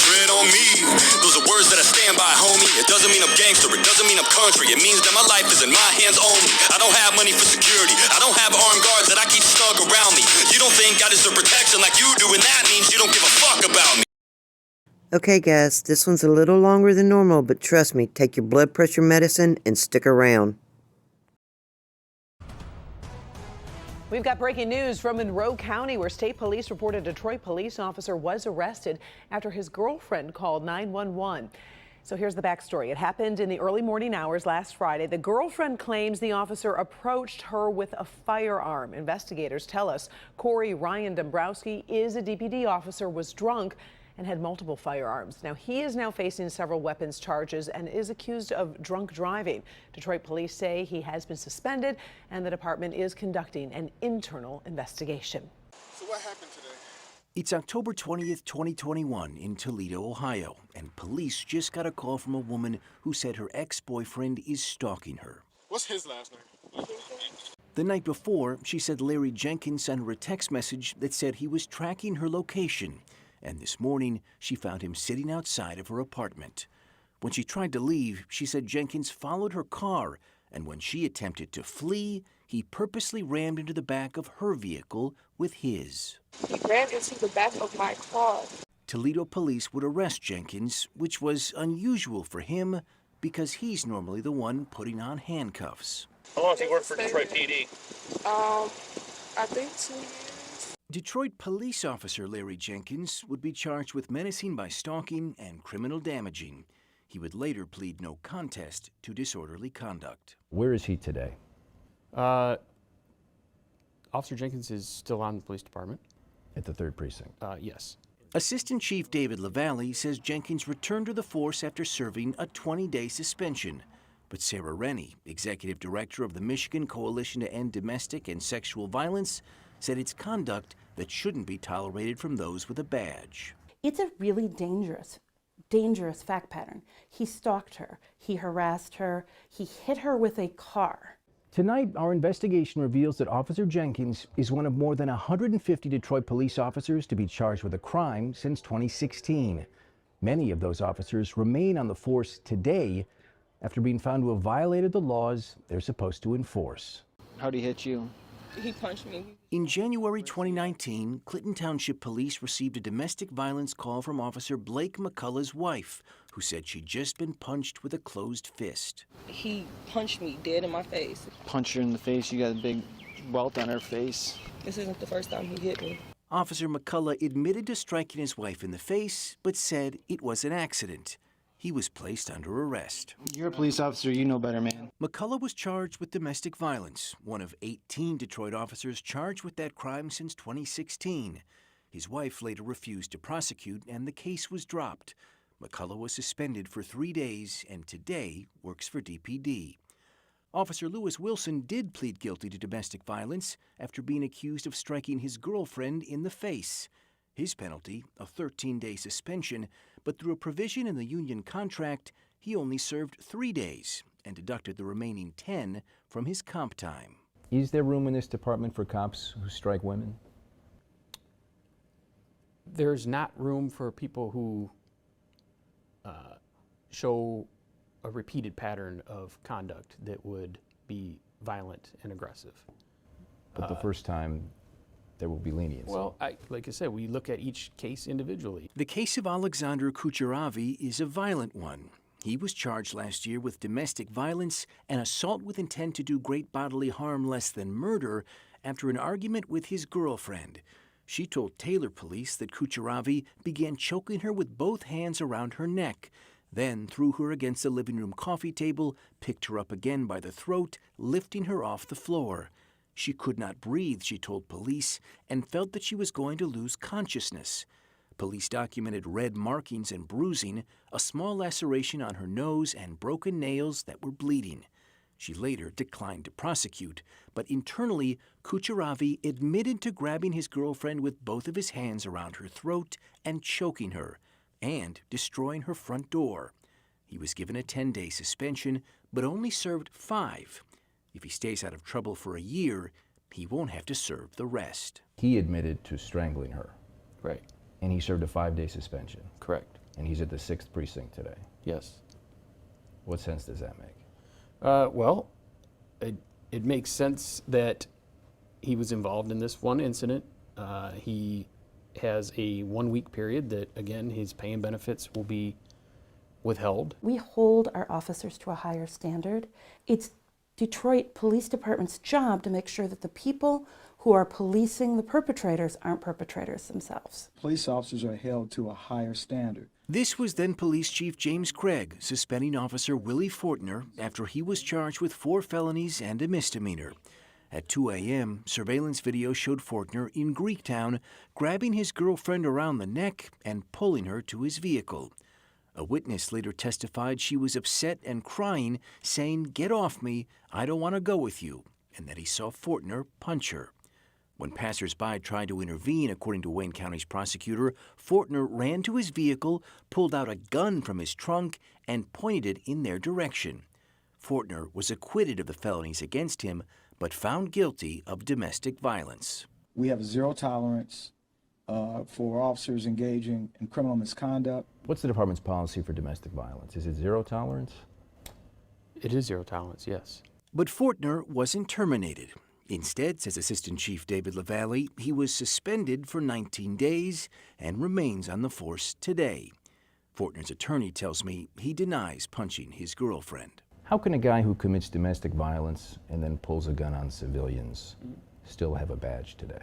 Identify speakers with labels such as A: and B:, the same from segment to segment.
A: tread on me. Those are words that I stand by, homie. It doesn't mean I'm gangster, it doesn't mean I'm country. It means that my life is in my hands only. I don't have money for security. I don't have armed guards that I keep snug around me. You don't think I deserve protection like you do, and that means you don't give a fuck about me.
B: Okay guys, this one's a little longer than normal, but trust me, take your blood pressure medicine and stick around.
C: We've got breaking news from Monroe County, where state police report a Detroit police officer was arrested after his girlfriend called 911. So here's the backstory. It happened in the early morning hours last Friday. The girlfriend claims the officer approached her with a firearm. Investigators tell us Corey Ryan Dombrowski is a DPD officer, was drunk, and had multiple firearms. Now, he is now facing several weapons charges and is accused of drunk driving. Detroit police say he has been suspended and the department is conducting an internal investigation.
D: So what happened today?
E: It's October 20th, 2021 in Toledo, Ohio, and police just got a call from a woman who said her ex-boyfriend is stalking her.
D: What's his last name?
E: The night before, she said Larry Jenkins sent her a text message that said he was tracking her location. And this morning, she found him sitting outside of her apartment. When she tried to leave, she said Jenkins followed her car, and when she attempted to flee, he purposely rammed into the back of her vehicle with his.
F: He ran into the back of my car.
E: Toledo police would arrest Jenkins, which was unusual for him because he's normally the one putting on handcuffs.
G: How long has he worked for Detroit PD?
F: I think 2 years.
E: Detroit police officer Larry Jenkins would be charged with menacing by stalking and criminal damaging. He would later plead no contest to disorderly conduct.
H: Where is he today?
I: Officer Jenkins is still on the police department.
H: At the 3rd Precinct?
I: Yes.
E: Assistant Chief David LaValle says Jenkins returned to the force after serving a 20-day suspension. But Sarah Rennie, executive director of the Michigan Coalition to End Domestic and Sexual Violence, said it's conduct that shouldn't be tolerated from those with a badge.
J: It's a really dangerous fact pattern. He stalked her, he harassed her, he hit her with a car.
H: Tonight, our investigation reveals that Officer Jenkins is one of more than 150 Detroit police officers to be charged with a crime since 2016. Many of those officers remain on the force today after being found to have violated the laws they're supposed to enforce.
K: How'd he hit you?
F: He punched me.
E: In January 2019, Clinton Township Police received a domestic violence call from Officer Blake McCullough's wife, who said she'd just been punched with a closed fist.
F: He punched me dead in my face.
K: Punched her in the face, you got a big welt on her face.
F: This isn't the first time he hit me.
E: Officer McCullough admitted to striking his wife in the face, but said it was an accident. He was placed under arrest.
K: You're a police officer, you know better, man.
E: McCullough was charged with domestic violence, one of 18 Detroit officers charged with that crime since 2016. His wife later refused to prosecute, and the case was dropped. McCullough was suspended for 3 days and today works for DPD. Officer Lewis Wilson did plead guilty to domestic violence after being accused of striking his girlfriend in the face. His penalty, a 13-day suspension, but through a provision in the union contract, he only served 3 days and deducted the remaining 10 from his comp time.
H: Is there room in this department for cops who strike women?
I: There's not room for people who show a repeated pattern of conduct that would be violent and aggressive.
H: But the first time, there will be leniency.
I: Well, like I said, we look at each case individually.
E: The case of Alexander Kucheravi is a violent one. He was charged last year with domestic violence and assault with intent to do great bodily harm less than murder after an argument with his girlfriend. She told Taylor police that Kucheravi began choking her with both hands around her neck, then threw her against the living room coffee table, picked her up again by the throat, lifting her off the floor. She could not breathe, she told police, and felt that she was going to lose consciousness. Police documented red markings and bruising, a small laceration on her nose, and broken nails that were bleeding. She later declined to prosecute, but internally, Kucheravi admitted to grabbing his girlfriend with both of his hands around her throat and choking her, and destroying her front door. He was given a 10-day suspension, but only served 5. If he stays out of trouble for a year, he won't have to serve the rest.
H: He admitted to strangling her.
I: Right.
H: And he served a 5-day suspension.
I: Correct.
H: And he's at the 6th precinct today.
I: Yes.
H: What sense does that make?
I: Well, it makes sense that he was involved in this one incident. He has a 1-week period that, again, his pay and benefits will be withheld.
J: We hold our officers to a higher standard. It's Detroit Police Department's job to make sure that the people who are policing the perpetrators aren't perpetrators themselves.
L: Police officers are held to a higher standard.
E: This was then Police Chief James Craig suspending Officer Willie Fortner after he was charged with 4 felonies and a misdemeanor. At 2 a.m., surveillance video showed Fortner in Greektown grabbing his girlfriend around the neck and pulling her to his vehicle. A witness later testified she was upset and crying, saying, "Get off me, I don't want to go with you," and that he saw Fortner punch her. When passersby tried to intervene, according to Wayne County's prosecutor, Fortner ran to his vehicle, pulled out a gun from his trunk, and pointed it in their direction. Fortner was acquitted of the felonies against him, but found guilty of domestic violence.
L: We have zero tolerance for officers engaging in criminal misconduct.
H: What's the department's policy for domestic violence? Is it zero tolerance?
I: It is zero tolerance, yes.
E: But Fortner wasn't terminated. Instead, says Assistant Chief David LaValle, he was suspended for 19 days and remains on the force today. Fortner's attorney tells me he denies punching his girlfriend.
H: How can a guy who commits domestic violence and then pulls a gun on civilians still have a badge today?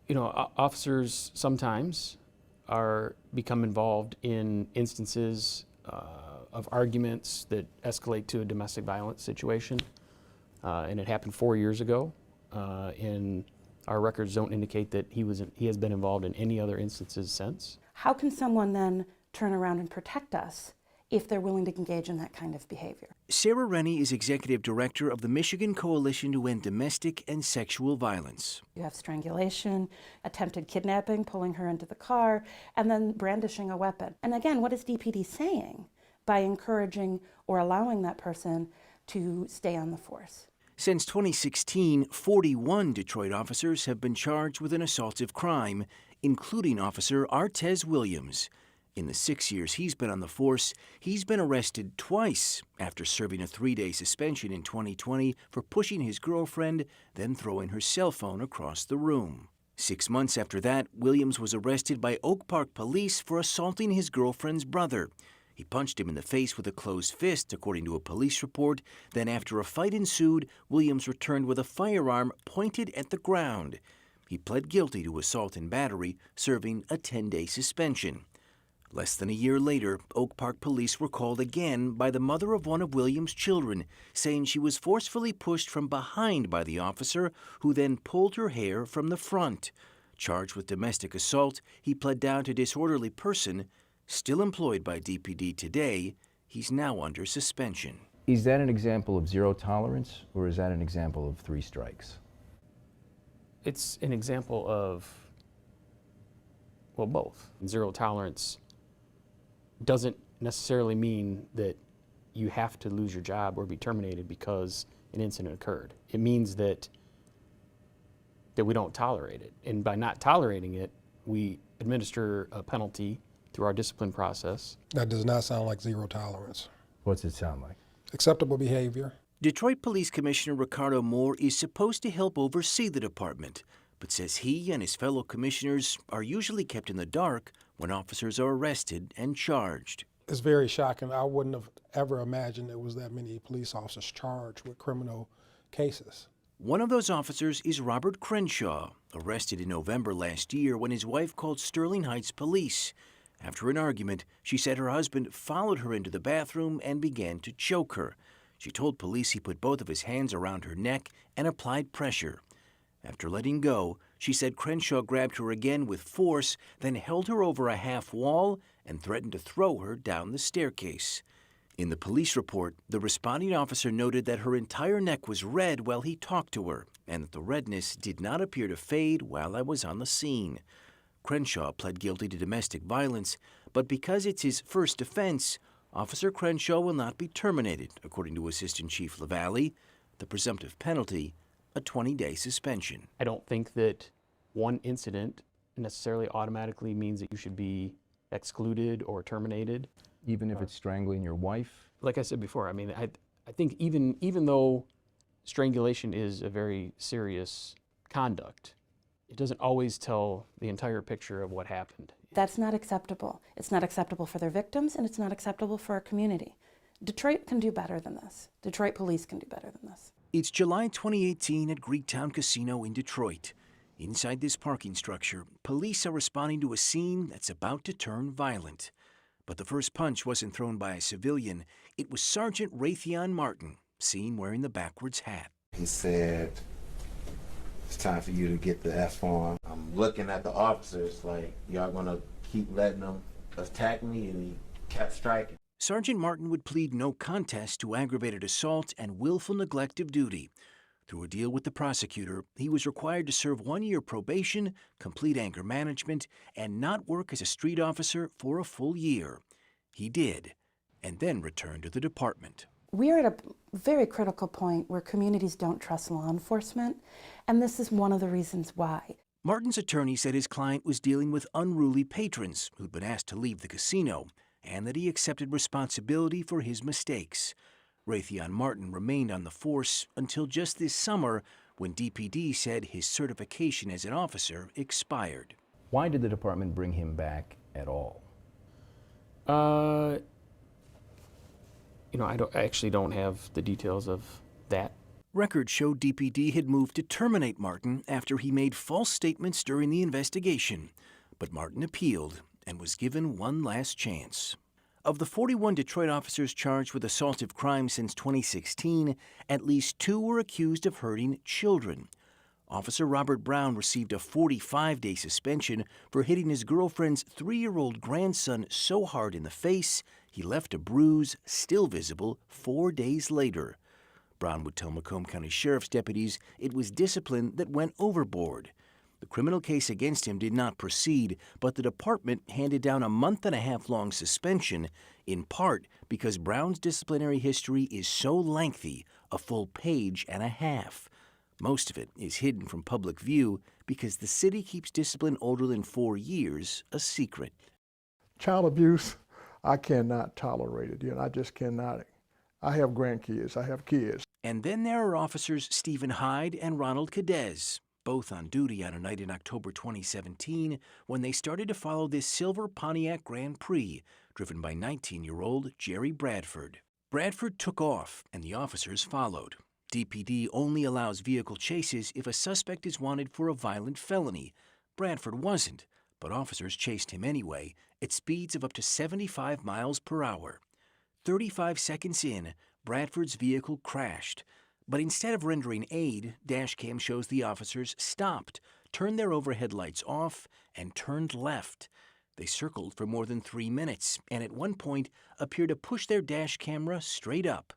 I: You know, officers sometimes become involved in instances of arguments that escalate to a domestic violence situation. And it happened 4 years ago. And our records don't indicate that he has been involved in any other instances since.
J: How can someone then turn around and protect us if they're willing to engage in that kind of behavior?
E: Sarah Rennie is executive director of the Michigan Coalition to End Domestic and Sexual Violence.
J: You have strangulation, attempted kidnapping, pulling her into the car, and then brandishing a weapon. And again, what is DPD saying by encouraging or allowing that person to stay on the force?
E: Since 2016, 41 Detroit officers have been charged with an assaultive crime, including Officer Artez Williams. In the 6 years he's been on the force, he's been arrested twice after serving a 3-day suspension in 2020 for pushing his girlfriend, then throwing her cell phone across the room. 6 months after that, Williams was arrested by Oak Park police for assaulting his girlfriend's brother. He punched him in the face with a closed fist, according to a police report. Then, after a fight ensued, Williams returned with a firearm pointed at the ground. He pled guilty to assault and battery, serving a 10-day suspension. Less than a year later, Oak Park police were called again by the mother of one of Williams' children, saying she was forcefully pushed from behind by the officer, who then pulled her hair from the front. Charged with domestic assault, he pled down to disorderly person. Still employed by DPD today, he's now under suspension.
H: Is that an example of zero tolerance, or is that an example of 3 strikes?
I: It's an example of, well, both. Zero tolerance doesn't necessarily mean that you have to lose your job or be terminated because an incident occurred. It means that we don't tolerate it. And by not tolerating it, we administer a penalty through our discipline process.
D: That does not sound like zero tolerance.
H: What's it sound like?
D: Acceptable behavior.
E: Detroit Police Commissioner Ricardo Moore is supposed to help oversee the department, but says he and his fellow commissioners are usually kept in the dark when officers are arrested and charged.
D: It's very shocking. I wouldn't have ever imagined there was that many police officers charged with criminal cases.
E: One of those officers is Robert Crenshaw, arrested in November last year when his wife called Sterling Heights police. After an argument, she said her husband followed her into the bathroom and began to choke her. She told police he put both of his hands around her neck and applied pressure. After letting go, she said Crenshaw grabbed her again with force, then held her over a half wall and threatened to throw her down the staircase. In the police report, the responding officer noted that her entire neck was red while he talked to her, and that the redness did not appear to fade while I was on the scene. Crenshaw pled guilty to domestic violence, but because it's his first offense, Officer Crenshaw will not be terminated, according to Assistant Chief LaValle. The presumptive penalty, a 20-day suspension.
I: I don't think that one incident necessarily automatically means that you should be excluded or terminated.
H: Even if it's strangling your wife?
I: Like I said before, I mean, I think even though strangulation is a very serious conduct, it doesn't always tell the entire picture of what happened.
J: That's not acceptable. It's not acceptable for their victims, and it's not acceptable for our community. Detroit can do better than this. Detroit police can do better than this.
E: It's July 2018 at Greektown Casino in Detroit. Inside this parking structure, police are responding to a scene that's about to turn violent. But the first punch wasn't thrown by a civilian. It was Sergeant Raytheon Martin, seen wearing the backwards hat.
M: He said, "It's time for you to get the F on." I'm looking at the officers like, y'all gonna keep letting them attack me? And he kept striking.
E: Sergeant Martin would plead no contest to aggravated assault and willful neglect of duty. Through a deal with the prosecutor, he was required to serve 1 year probation, complete anger management, and not work as a street officer for a full year. He did, and then returned to the department.
J: We're at a very critical point where communities don't trust law enforcement, and this is one of the reasons why.
E: Martin's attorney said his client was dealing with unruly patrons who'd been asked to leave the casino, and that he accepted responsibility for his mistakes. Raytheon Martin remained on the force until just this summer, when DPD said his certification as an officer expired.
H: Why did the department bring him back at all?
I: I actually don't have the details of that.
E: Records show DPD had moved to terminate Martin after he made false statements during the investigation. But Martin appealed and was given one last chance. Of the 41 Detroit officers charged with assaultive crimes since 2016, at least 2 were accused of hurting children. Officer Robert Brown received a 45-day suspension for hitting his girlfriend's 3-year-old grandson so hard in the face, he left a bruise still visible 4 days later. Brown would tell Macomb County Sheriff's deputies it was discipline that went overboard. The criminal case against him did not proceed, but the department handed down a month-and-a-half-long suspension, in part because Brown's disciplinary history is so lengthy, a full page and a half. Most of it is hidden from public view because the city keeps discipline older than 4 years a secret.
N: Child abuse, I cannot tolerate it. I just cannot. I have grandkids. I have kids.
E: And then there are officers Stephen Hyde and Ronald Cadez, both on duty on a night in October 2017 when they started to follow this silver Pontiac Grand Prix driven by 19-year-old Jerry Bradford. Bradford took off and the officers followed. DPD only allows vehicle chases if a suspect is wanted for a violent felony. Bradford wasn't, but officers chased him anyway at speeds of up to 75 miles per hour. 35 seconds in, Bradford's vehicle crashed. But instead of rendering aid, dashcam shows the officers stopped, turned their overhead lights off, and turned left. They circled for more than 3 minutes, and at one point appeared to push their dash camera straight up.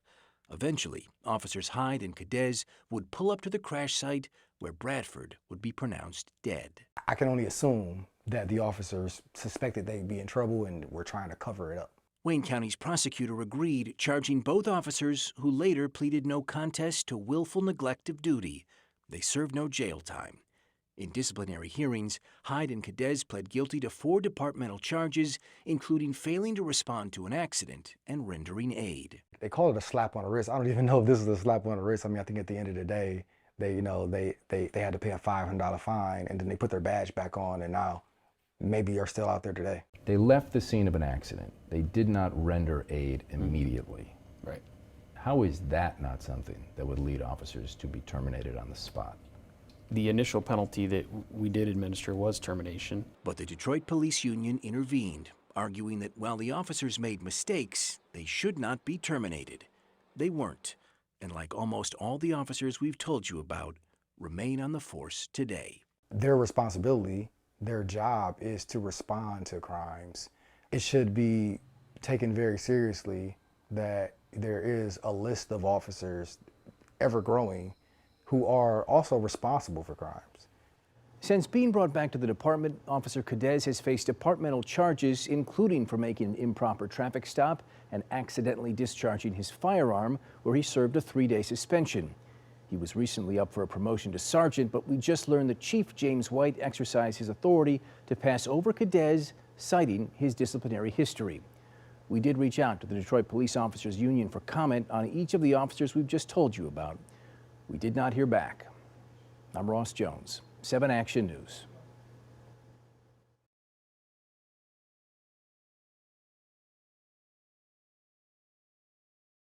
E: Eventually, officers Hyde and Cadez would pull up to the crash site where Bradford would be pronounced dead.
O: I can only assume that the officers suspected they'd be in trouble and were trying to cover it up.
E: Wayne County's prosecutor agreed, charging both officers, who later pleaded no contest to willful neglect of duty. They served no jail time. In disciplinary hearings, Hyde and Cadez pled guilty to 4 departmental charges, including failing to respond to an accident and rendering aid.
O: They call it a slap on the wrist. I don't even know if this is a slap on the wrist. I mean, I think at the end of the day, they had to pay a $500 fine, and then they put their badge back on, and now maybe are still out there today.
H: They left the scene of an accident. They did not render aid immediately.
I: Right.
H: How is that not something that would lead officers to be terminated on the spot?
I: The initial penalty that we did administer was termination.
E: But the Detroit Police Union intervened, arguing that while the officers made mistakes, they should not be terminated. They weren't, and like almost all the officers we've told you about, remain on the force today.
O: Their responsibility, their job is to respond to crimes. It should be taken very seriously that there is a list of officers, ever growing, who are also responsible for crimes.
E: Since being brought back to the department, Officer Cadez has faced departmental charges, including for making an improper traffic stop and accidentally discharging his firearm, where he served a 3-day suspension. He was recently up for a promotion to sergeant, but we just learned that Chief James White exercised his authority to pass over Cadez
H: citing his disciplinary history. We did reach out to the Detroit Police Officers Union for comment on each of the officers we've just told you about. We did not hear back. I'm Ross Jones, 7 Action News.